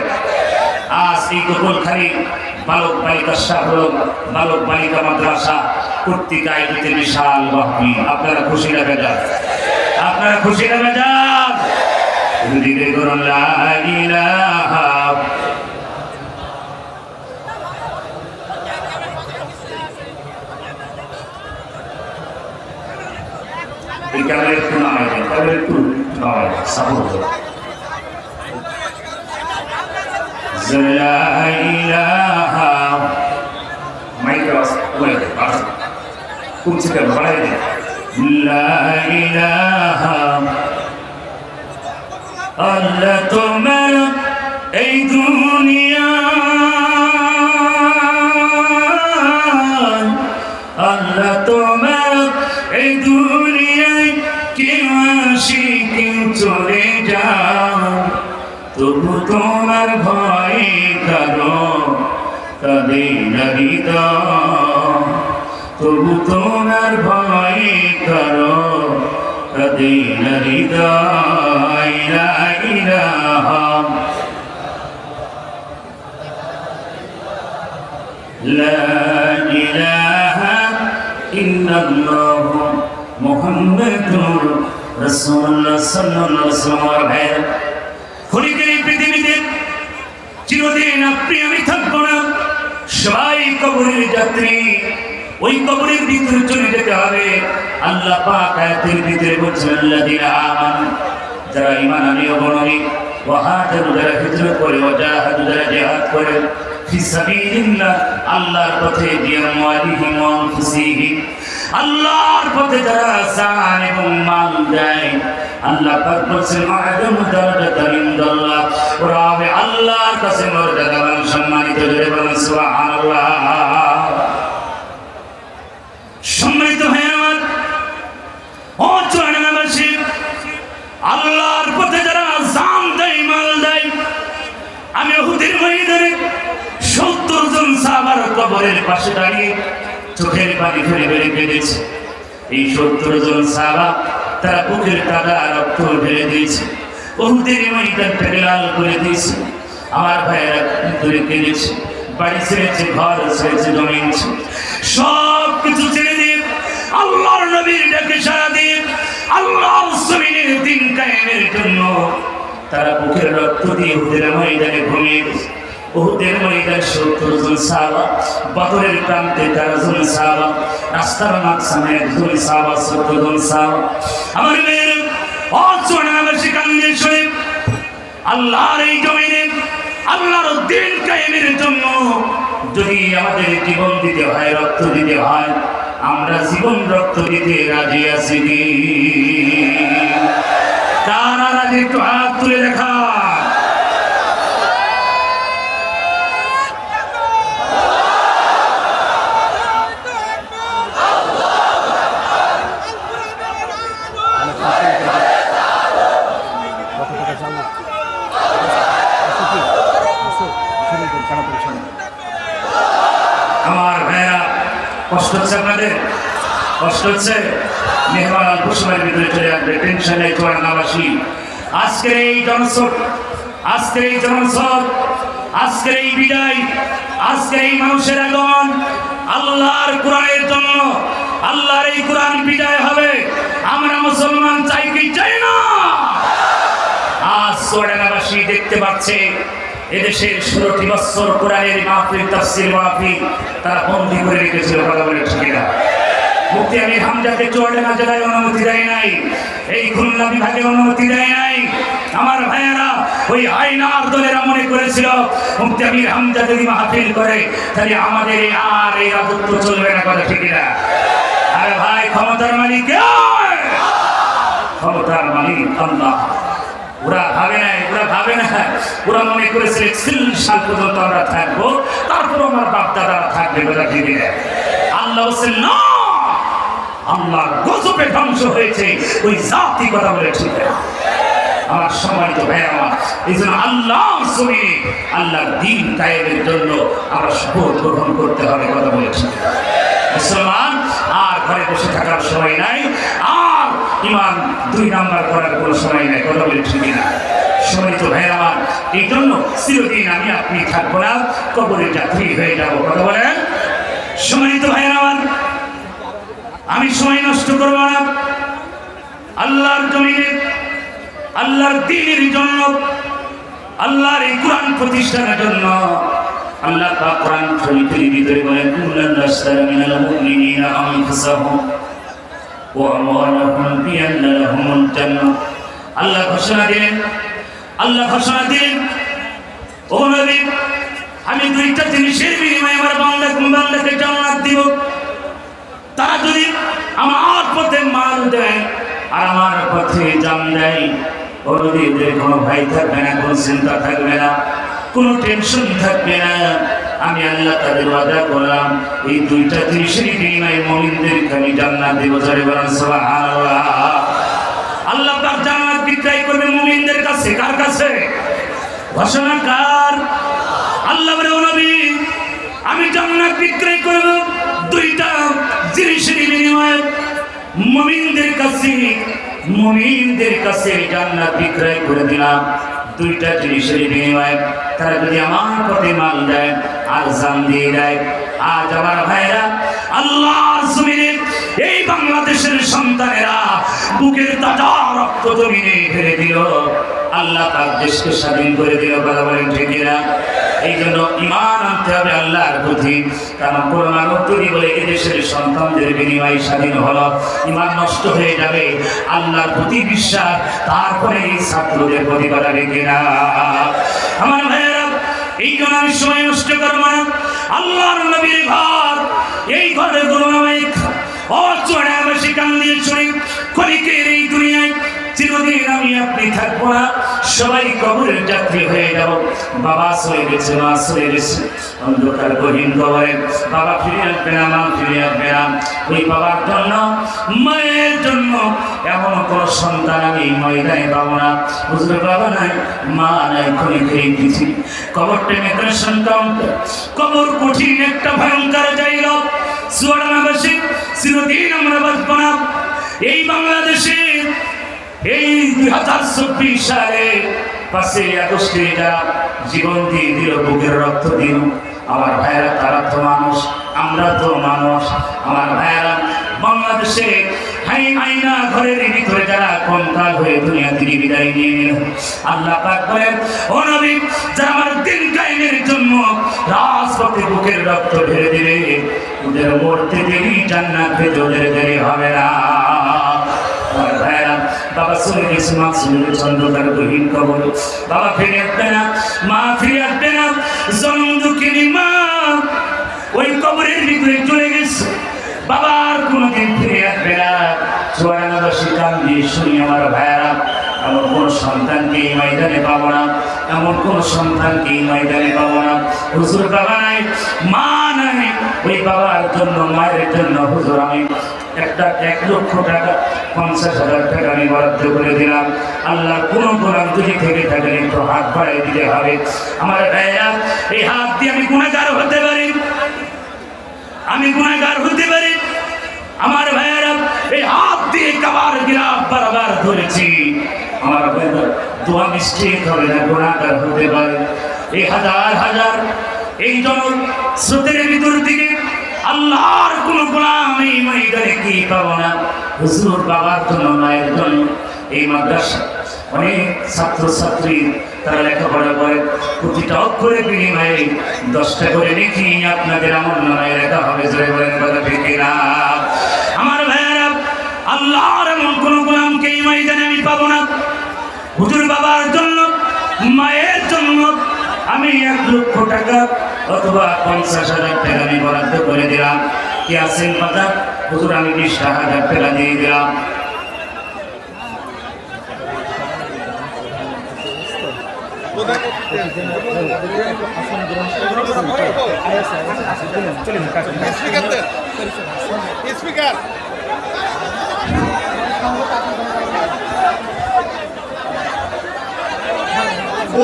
আজ এই গোকুলখালী বালক বালিকা শাহরুখ বালক বালিকা মাদ্রাসা কর্তৃক আয়োজিত বিশাল মাহফিল। আপনারা খুশি না বেজার? আপনারা খুশি না বেজার? দিলে করুন লা ইলাহা। এই ক্যামেরা একটু নামাই দেন, ক্যামেরা একটু নামাই দেন, সাপোর্ট দেন। লা ইলাহা, মাইকের আওয়াজ কমে দেন, কমছে কেন? বাড়াই দেন। লা ইলাহা, আল্লাহ তোমার এই দুনিয়া, আল্লাহ তোমার এই দুনিয়ায় কেউ আসি কেউ চলে যাও, তবু তোমার ভয় কারো কাঁদে না হৃদয়, তবু তোমার ভয় কারো কাঁদে না হৃদয়। লা ইলাহা, লা ইলাহা ইল্লাল্লাহ মুহাম্মাদুর রাসূলুল্লাহ সাল্লাল্লাহু আলাইহি ওয়াসাল্লাম। ক্ষণিকের এই পৃথিবীতে চিরদিন আপনি আমি থাকবো না, সবাই কবরের যাত্রী। ওই কবরের ভিতরে চলে যেতে হবে। আল্লাহ পাক আয়াতের ভিতরে বলছেন, আল্লাযীনা আমানু, যারা ঈমান আনে অবনমী, ওয়া হাজারু, যারা হিজরত করে, ওয়া জাহাদু, যারা জিহাদ করে, ফি সাবিলিল্লাহ, আল্লাহর পথে, বিআমওয়ালিহিম ওয়া আনফুসিহিম, আল্লাহর পথে যারা জান এবং মাল দেয়, আল্লাহ পাক বলছেন আ'যামু দারাজাতান ইনদাল্লাহ, ওরা হবে আল্লাহর কাছে মর্যাদাবান, সম্মানিত। জোরে বলেন সুবহানাল্লাহ। সম্মানিত ভাই আমার, ও চরণবাসী, আল্লাহর পথে যারা জান দেয়, মাল দেয়, আমি উহুদের ময়দানে 70 জন সাহাবার কবরের পাশে দাঁড়িয়ে চোখের পানি ফেলে ফেলে কেঁদেছি। এই 70 জন সাহাবা তারা বুকের কাদা রক্ত ঢেলে দিয়েছে, উহুদের ময়দানটাকে লাল করে দিয়েছে। আমার ভাইয়েরা ধরে কেঁদেছে, বাড়ি ছেড়েছে, ঘর ছেড়েছে, জমিন সব কিছু ছেড়ে দিয়ে আল্লাহর নবীর ডাকে সাড়া দিয়ে আল্লাহর জমিনের দিন কায়েমের জন্য তারা বুকের রক্ত দিয়ে উহুদের ময়দানে ঘুমিয়ে গেছে। উহুদের ময়দানে ৭০ জন সাহাবা, বদরের প্রান্তে ১৩ জন সাহাবা, রাস্তার মাঝখানে ১ জন সাহাবা, ১৪ জন সাহাবা। আমার মেয়ের অচনাবাসী কান্দে শুনে আল্লাহর এই জমিনে আল্লাহর দিন কায়েমের জন্য যদি আমাদের জীবন দিতে হয়, রক্ত দিতে হয়, আমরা জীবন রক্ত দিতে রাজি আছি কি? কারা রাজি? একটু হাত তুলে দেখা। আমার ভাইয়া কষ্ট হচ্ছে, আপনাদের কষ্ট হচ্ছে? মেহমান অল্প সময়ের ভিতরে চলে আসবে, টেনশন নেই। চুয়াডাঙ্গাবাসী আজকের এই জনসভ, আজকের এই জনসভ, আজকের এই বিদায়, আজকের এই মানুষের আগমন আল্লাহর কোরআনের জন্য। আল্লাহর এই কোরআন বিদায় হবে, আমরা মুসলমান চাই কি চাই না? আজ চুয়াডাঙ্গাবাসী দেখতে পাচ্ছে এদেশের 16টি বছর কোরআনের মাহফিল, তাফসীর মাহফিল তারা বন্দী করে রেখেছিল। কথা বলে ঠিক না? মুফতি আমির হামজাকে চুয়াডাঙ্গা জেলায় অনুমতি দেয় নাই, এই খুলনা বিভাগে অনুমতি দেয় নাই। আমার ভাইয়েরা ওই আইনার দলেরা মনে করেছিল মুফতি আমির হামজা যদি মাহফিল করে তাহলে আমাদের আর এই রাজত্ব চলবে না। কথা ঠিক না? আরে ভাই, ক্ষমতার মালিক কে? ক্ষমতার মালিক আল্লাহ। ওরা ভাবে নাই, ওরা ভাবে না, ওরা মনে করেছে 41 সাল পর্যন্ত আমরা থাকবো, তারপর আমার বাপ দাদারা থাকবে। ওরা ঠিক না? আল্লাহ বলছেন না, আল্লাহর গজবে ধ্বংস হয়েছে ওই জাতি। কথা বলে ঠিক না? আমার সম্মানিত ভাই আমার, এই জন্য আল্লাহর জমিনে আল্লাহর দিন কায়েমের জন্য আমরা শপথ গ্রহণ করতে হবে। কথা বলে ঠিক না? মুসলমান আর ঘরে বসে থাকার সময় নাই, আর ইমান 2 নাম্বার করার কোনো সময় নাই। কথা বলে ঠিক না? সম্মানিত ভাই আমার, এই জন্য চিরদিন আমি আপনি থাকবো না, কবরের যাত্রী হয়ে যাবো। কথা বলেন? সম্মানিত ভাই আমার, আমি সময় নষ্ট করবো না। আল্লাহর জমিনে আল্লাহর দ্বীনের জন্য, আল্লাহর এই কোরআন প্রতিষ্ঠানের জন্য আল্লাহ পাক কোরআন শরীফের ভিতরে বলেন, কুল্লান নাশতারা মিনাল মুমিনিনা আনফুসাহুম ওয়া আমওয়ালাহুম বিআন্না লাহুমুল জান্নাহ। আল্লাহ ঘোষণা দিলেন, আল্লাহ ঘোষণা দিলেন, ও নবী, আমি 2টা জিনিসের বিনিময়ে আমার বান্দাকে জান্নাত দিব। তারা যদি আমার পথে মাল দেয় আর আমার পথে জান দেয়, ওদের কোনো ভয় থাকবে না, কোনো চিন্তা থাকবে না, কোনো টেনশন থাকবে না। আমি আল্লাহ তাদের ওয়াদা করলাম, এই 2টা জিনিসের বিনিময়ে মুমিনদেরকে আমি জান্নাত দেব। জোরে বলেন সুবহানাল্লাহ। আল্লাহ পাক জান্নাত বিক্রয় করবে মুমিনদের কাছে। কার কাছে? ঘোষণাকার আল্লাহ। বলে, ও নবী, আমি জান্নাত বিক্রয় করব 2টা জিনিসের বিনিময়ে মুমিনদের কাছে। মুমিনদের কাছে জান্নাত বিক্রয় করে দিলাম 2টা জিনিসের বিনিময়ে। তারা যদি আমার পথে মাল দেয় আর জান দিয়ে দেয়। আজ আমার ভাইরা, আল্লাহর জমিনে এই বাংলাদেশের সন্তানেরা বুকের তাজা রক্ত জমিনে ফেলে দিল, আল্লাহ তার দেশকে স্বাধীন করে দিল। কথা বলেন ঠিক না? এই জন্য ইমান আনতে হবে আল্লাহর প্রতি। কারণ কোরআন যদি বলে এদেশের সন্তানদের বিনিময়ে স্বাধীন হলো, ইমান নষ্ট হয়ে যাবে। আল্লাহর প্রতি বিশ্বাস, তারপরে এই ছাত্রদের প্রতি বাড়াবে কিনা? আমার ভাইয়েরা, এই জন্য আমি সময় নষ্ট করবো না। আল্লাহর নবীর ঘর, এই ঘরের গুণামায়িক অচড়াবাসী কান্দিয়ে শুনি ক্ষণিকের এই দুনিয়ায় চিরদিন আমি আপনি থাকবো না, সবাই কবরের যাত্রী হয়ে যাব। বাবা চলে গেছে, মা চলে গেছে, অন্ধকার গহীন কবরে বাবা ফিরে আসবে না, মা ফিরে আসবে না। ওই বাবার জন্য, মায়ের জন্য এমন কোন সন্তান আমি ময়দানে পাবো না। বুঝলে, বাবা নাই, মা নাই, ক্ষণিকের এই পৃথিবী। কবরটা মেগ্রেশন কাউন্টার, কবর কঠিন একটা ভয়ঙ্কর জায়গা। চুয়াডাঙ্গাবাসী চিরদিন আমরা বাঁচবো না। এই বাংলাদেশে এই 2024 সালে 5ই আগস্টে যারা জীবন দিয়ে দিল, বুকের রক্ত দিল, আমার ভাইয়েরা তারা তো মানুষ, আমরা তো মানুষ। আমার ভাইয়েরা বাংলাদেশে আইনা ঘরের ভিতরে যারা কঙ্কাল হয়ে দুনিয়া থেকে বিদায় নিয়ে নিল, আল্লাহ পাক বলেন ও নবী, যারা আমার দিন কায়েমের জন্য রাজপথে বুকের রক্ত ঢেলে দিবে, ওদের মরতে দেরি, জান্নাত পেতে ওদের দেরি হবে না। আমার ভাইয়েরা, বাবা চলে গেছে, মা চলে গেছে অন্ধকার গহীন কবর, বাবা ফিরে আসবে না, মা ফিরে আসবে না, জন্ম দুঃখিনী মা ওই কবরের ভিতরে চলে গেছে, বাবা আর কোনোদিন ফিরে আসবে না। 54 কান দিয়ে শুনি আমার ভাইয়েরা, এমন কোন সন্তানকে এই ময়দানে পাবো না, এমন কোন সন্তানকে এই ময়দানে পাবো না। হুজুর বাবা নাই, মা নাই, ওই বাবার জন্য মায়ের জন্য হুজুর আমি 1 লক্ষ টাকা 50,000 টাকা আমি বরাদ্দ করে দিলাম। আল্লাহ কোন গোলাম যদি থেকে থাকেন একটু হাত বাড়িয়ে দিতে হবে। আমার ভাইয়েরা, এই হাত দিয়ে আমি গুনাহগার হতে পারি, আমি গুনাহগার হতে পারি। আমার ভাইয়েরা, এই হাত দিয়ে কাবার গিলাফ বারবার ধরেছি। আমার ভাইয়েরা, দোয়া মিস্টেক হবে না, গুনাহগার হতে পারে। এই হাজার হাজার এই জনস্রোতের ভিতর থেকে আল্লাহর কোন গোলাম এই ময়দানে কি পাবো না। হুজুর বাবার জন্য, মায়ের জন্য এই মাদ্রাসা অনেক ছাত্রছাত্রী তারা লেখাপড়া করে, প্রতিটা অক্ষরের বিনিময়ে 10টা করে লিখি আপনাদের আমল নামায় লেখা হবে। জয় বলেন কথা ঠিক না? আমার ভাইয়েরা, আল্লাহর এমন কোন গোলামকে এই ময়দানে আমি পাবো না। হুজুর বাবার জন্য, মায়ের জন্য আমি 1 লক্ষ টাকা অথবা 50,000 টাকা আমি বরাদ্দ করে দিলাম। কি আছেন কথা? হুজুর আমি 20,000 টাকা দিয়ে দিলাম।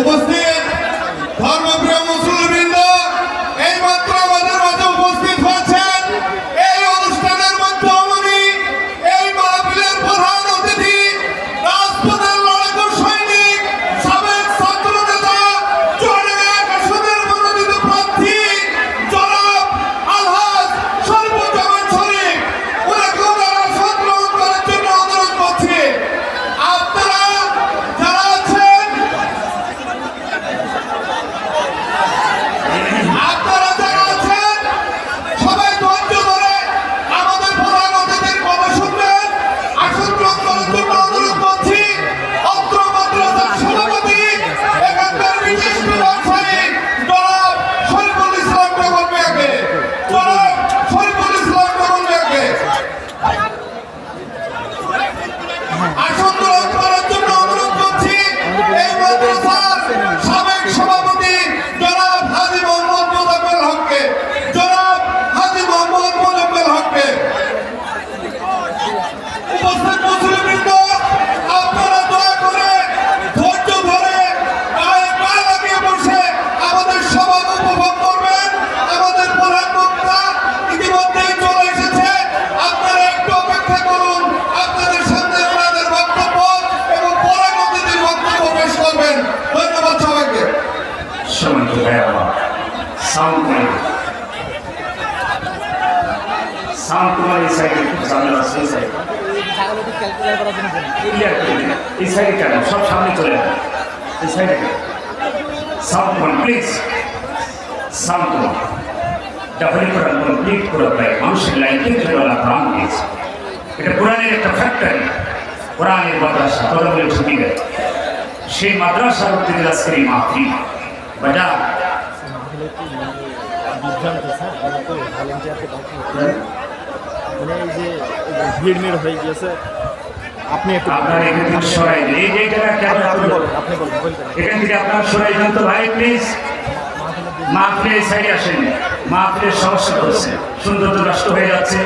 উপস্থিত ধর্মপ্রিয় মুসলিমবৃন্দ, এই মাত্র আমাদের মাঝে উপস্থিত হয়েছেন এই অনুষ্ঠানের মধ্যমণি, এই মাহফিলের প্রধান অতিথি, রাজপথের লড়াকু সৈনিক, সাবেক ছাত্র নেতা, চুয়াডাঙ্গা আসনের মনোনীত প্রার্থী জনাব আলহাজ শরীফুজ্জামান শরীফ, ওনাকে ওনার আসন গ্রহণ করার জন্য অনুরোধ করছি। আপনারা যারা আছেন, আপনারা যারা আছেন সবাই ধৈর্য ধরে আমাদের প্রধান অতিথির কথা শুনবেন। আসন গ্রহণ করার জন্য অনুরোধ করছি। অত্র মাদ্রাসার সভাপতি, এখানকার বিশিষ্ট ব্যবসায়ী জনাব শরীফুল ইসলাম বেগম মিয়াকে, জনাব শরীফুল ইসলাম বেগম মিয়াকে আসন গ্রহণ করার জন্য অনুরোধ করছি। এই মাদ্রাসার সাবেক সভাপতি জনাব হাজী মোহাম্মদ মোজাম্মেল হককে, জনাব হাজী মোহাম্মদ মোজাম্মেল হককে। উপস্থিত মুসলিমবৃন্দ, আপনারা দয়া করে ধৈর্য ধরে গায়ে পা লাগিয়ে বসে আমাদের সভা উপভোগ করবেন। আমাদের প্রধান বক্তা ইতিমধ্যেই চলে এসেছে, আপনারা একটু অপেক্ষা করুন। আপনাদের সামনে ওনাদের বক্তব্য এবং প্রধান অতিথির বক্তব্য পেশ করবেন। ধন্যবাদ সবাইকে। সম্মানিত ভাইয়েরা, সাউন্ড তোমার এই সাইডে খুব ঝামেলা আছে। এই সাইডে এই সাইডে কেন সব সামনে চলে যাবে? এই সাইডে sound please, sound double Quran complete করে প্রায় মানুষের লাইফে খেলাধুলা প্রাণ দিয়েছে। এটা কোরআনের একটা ফ্যাক্টরি, কোরআনের মাদ্রাসা কদমের ছুটি দেয়। সেই মাদ্রাসার উদ্যোগে আজকের এই মাহফিল বাজা ভিড় হয়ে গিয়েছে। আপনি একটু আপনার এখান থেকে সরাই দিন। এই জায়গাটা কেন আপনি বলুন, আপনি বলুন। এখান থেকে আপনারা সরাই দেন তো ভাই প্লিজ। মাহফিলের এই সাইডে আসেন, মাহফিলের সমস্যা হচ্ছে, সৌন্দর্য নষ্ট হয়ে যাচ্ছে,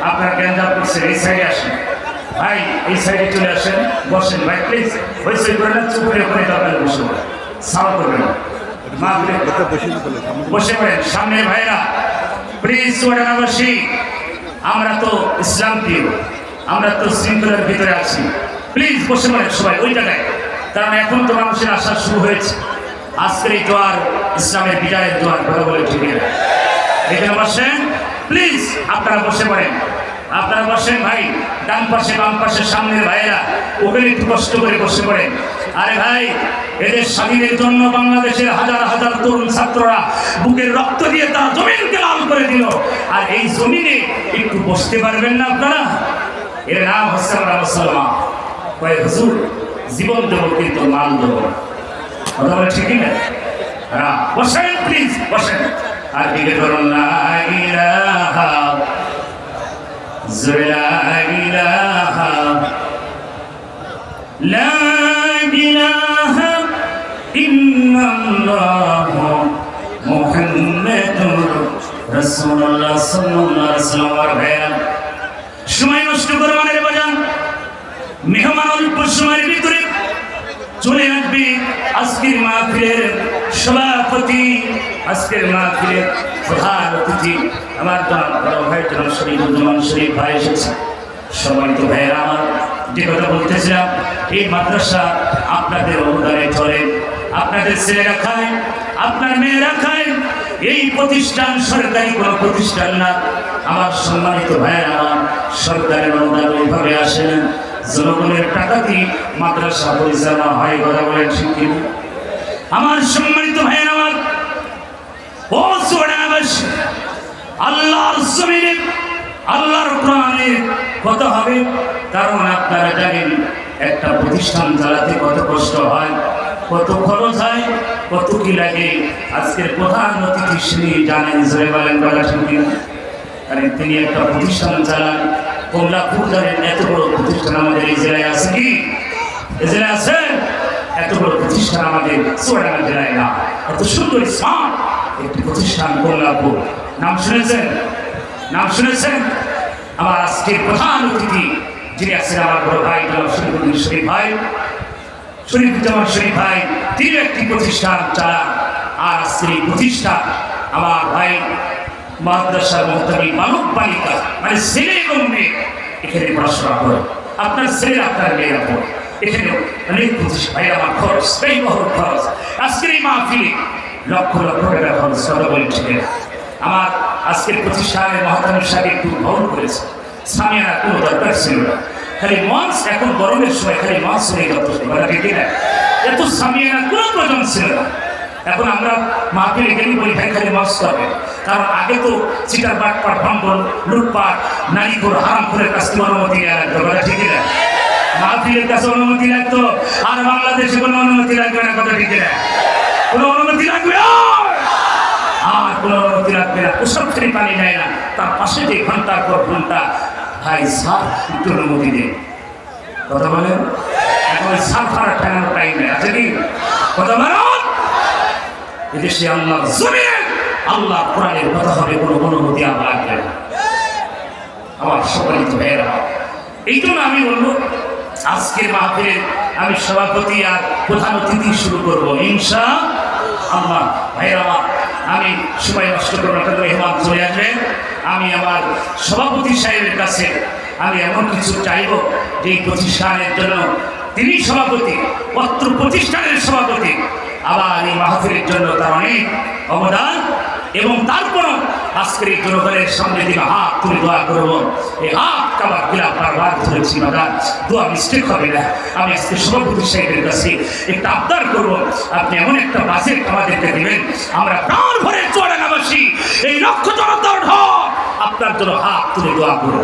আপনারা গ্যাঞ্জাম করছেন, এই সাইডে আসেন ভাই, এই সাইডে চলে আসেন, বসেন ভাই প্লিজ। হয়েছে করে না, চুপ করে করে দরকার বসে সাউন্ড করবেন না। মাহফিলে বসে পড়েন সামনে ভাইরা প্লিজ। চুয়াডাঙ্গাবাসী আমরা তো ইসলাম প্রিয়, আমরা তো শৃঙ্খলার ভিতরে আছি, প্লিজ বসে পড়েন সবাই ওই জায়গায়, কারণ এখন তো মানুষের আসা শুরু হয়েছে। আজকের এই দোয়ার ইসলামের বিজয়ের দোয়ার কথা বলে ঠিক না, এখানে বসেন প্লিজ, আপনারা বসে পড়েন, আপনারা বসেন ভাই, ডান পাশে বাম পাশে সামনের ভাইয়েরা ওখানে একটু কষ্ট করে বসে পড়েন। আরে ভাই, এদের স্বাধীনের জন্য বাংলাদেশের হাজার হাজার তরুণ ছাত্ররা বুকের রক্ত দিয়ে তারা জমিনকে লাল করে দিল, আর এই জমিনে একটু বসতে পারবেন না আপনারা? এর নাম হচ্ছে আমরা মুসলমান। কয় হুজুর জীবন দেবো কিন্তু মাল দেবো না, কথা বলে ঠিক না? হ্যাঁ বসেন প্লিজ বসেন। আর দিকে ধরুন লা ইলাহা লা ইলাহা লা ইলাহা ইল্লাল্লাহু মুহাম্মাদুর রাসূলুল্লাহ সাল্লাল্লাহু আলাইহি ওয়াসাল্লাম। সময় নষ্ট করবানের বাজান, মেহমান অল্প সময়ের ভিতরে চলে আসবে আজকের মাহফিলের সভাপতি, আজকের মাহফিলের প্রধান অতিথি আমার বড় ভাই জনাব শরীফুজ্জামান শরীফ ভাই এসেছে। সম্মানিত ভাইয়েরা আমার, যে কথা বলতেছিলাম, এই মাদ্রাসা আপনাদের অনুদানে চলে, আপনাদের ছেলেরা খায়, আপনার মেয়েরা খায়। এই প্রতিষ্ঠান সরকারি কোনো প্রতিষ্ঠান না। আমার সম্মানিত ভাইয়েরা আমার, সরকারের অনুদান ওইভাবে আসে না, জনগণের টাকা দিয়ে মাদ্রাসা পরিচালনা হয়, কথা বলেন ঠিক। আমার সম্মানিত ভাইয়েরা আমার, ও চুয়াডাঙ্গাবাসী, আল্লাহর জমিনে আল্লাহর কোরআনে কথা হবে, কারণ আপনারা জানেন একটা প্রতিষ্ঠান চালাতে কত কষ্ট হয়, কত খরচ হয়, কত কি লাগে। আজকের প্রধান অতিথি শ্রী জানেন, জোরে বলেন বলা ঠিক। কারণ তিনি একটা প্রতিষ্ঠান চালান, কমলাপুর জানেন, এত বড় প্রতিষ্ঠান আমাদের এই জেলায় আছে কি? এই জেলায় আছে? এত বড় প্রতিষ্ঠান আমাদের চুয়াডাঙ্গা জেলায় না। এত সুন্দর স্মার্ট একটি প্রতিষ্ঠান কমলাপুর, নাম শুনেছেন? নাম শুনেছেন? আমার আজকের প্রধান অতিথি যিনি আছেন আমার বড় ভাই জনাব শরীফুদ্দিন শরীফ ভাই, শরীফুজ্জামান শরীফ ভাই, তিনি একটি প্রতিষ্ঠান চালান। আর আজকের এই প্রতিষ্ঠান আমার ভাই মাদ্রাসার মহতামি মানব বালিকা, মানে ছেলে এবং মেয়ে এখানে পড়াশোনা করে। আপনার ছেলে আপনার মেয়েরা পড়ে এখানে অনেক প্রতিষ্ঠান ভাই আমার খরচ, এই বহু খরচ। আজকের এই মাহফিলে লক্ষ লক্ষ টাকা খরচ, কথা বলি ঠিক। আমার আজকের প্রতিষ্ঠানের মহতামি সাহেব একটু ভ্রমণ করেছে, সামিয়ানা কোনো দরকার ছিল না, খালি মঞ্চ, এখন গরমের সময় খালি মঞ্চ হয়ে যথেষ্ট, কথা ঠিক না? এত সামিয়ানা কোনো প্রয়োজন ছিল না। এখন আমরা মাহফিলে গেলে বলি ভাই খালি মঞ্চ করবে, কারণ আগে তো চিটার বাটপাট ভঙ্গল লুটপাট নারী করে হারাম করে কাছ থেকে অনুমতি নেওয়া লাগতো, কথা ঠিক না? মাহফিলের কাছে অনুমতি লাগতো, আর বাংলাদেশে কোনো অনুমতি লাগবে না, কথা ঠিক না? কোনো অনুমতি লাগবে আর কোনো অনুমতি লাগবে না। ওসব ফ্রি পানি নেয় না, তার পাশে যে ঘন্টার পর ঘন্টা ভাই সার একটু অনুমতি দেয়, কথা বলেন? এখন সার ফারা ঠেকানোর টাইম নেই, আছে কি? কথা বলেন? এদেশে আল্লাহ জমিনে আল্লাহ কোরআনের কথা হবে, কোনো অনুমতি আর লাগবে না। আমার সম্মানিত ভাইয়েরা, এই জন্য আমি বলবো আজকের মাহফিলে আমি সভাপতি আর প্রধান অতিথি শুরু করবো ইনশাআল্লাহ। ভাইয়েরা আমার, আমি সময় নষ্ট করবো না, মেহমান চলে আসবেন। আমি আমার সভাপতি সাহেবের কাছে আমি এমন কিছু চাইব যে এই প্রতিষ্ঠানের জন্য তিনি সভাপতি, পত্র প্রতিষ্ঠানের সভাপতি, আবার এই মাহফিলের জন্য তার অনেক অবদান, এবং তারপরও আজকের এই জনগণের সামনে দিকে হাত তুলে দোয়া করবো। এই হাত কাবার গিলা বারবার ধরেছি, বাবা দোয়া মিস্টেক হবে না। আমি আজকে সভাপতি সাহেবের কাছে একটা আবদার করবো, আপনি এমন একটা বাজেট আমাদেরকে দেবেন, আমরা প্রাণ ভরে চুয়াডাঙ্গাবাসী এই লক্ষ জনতার ঢল আপনার জন্য হাত তুলে দোয়া করবো।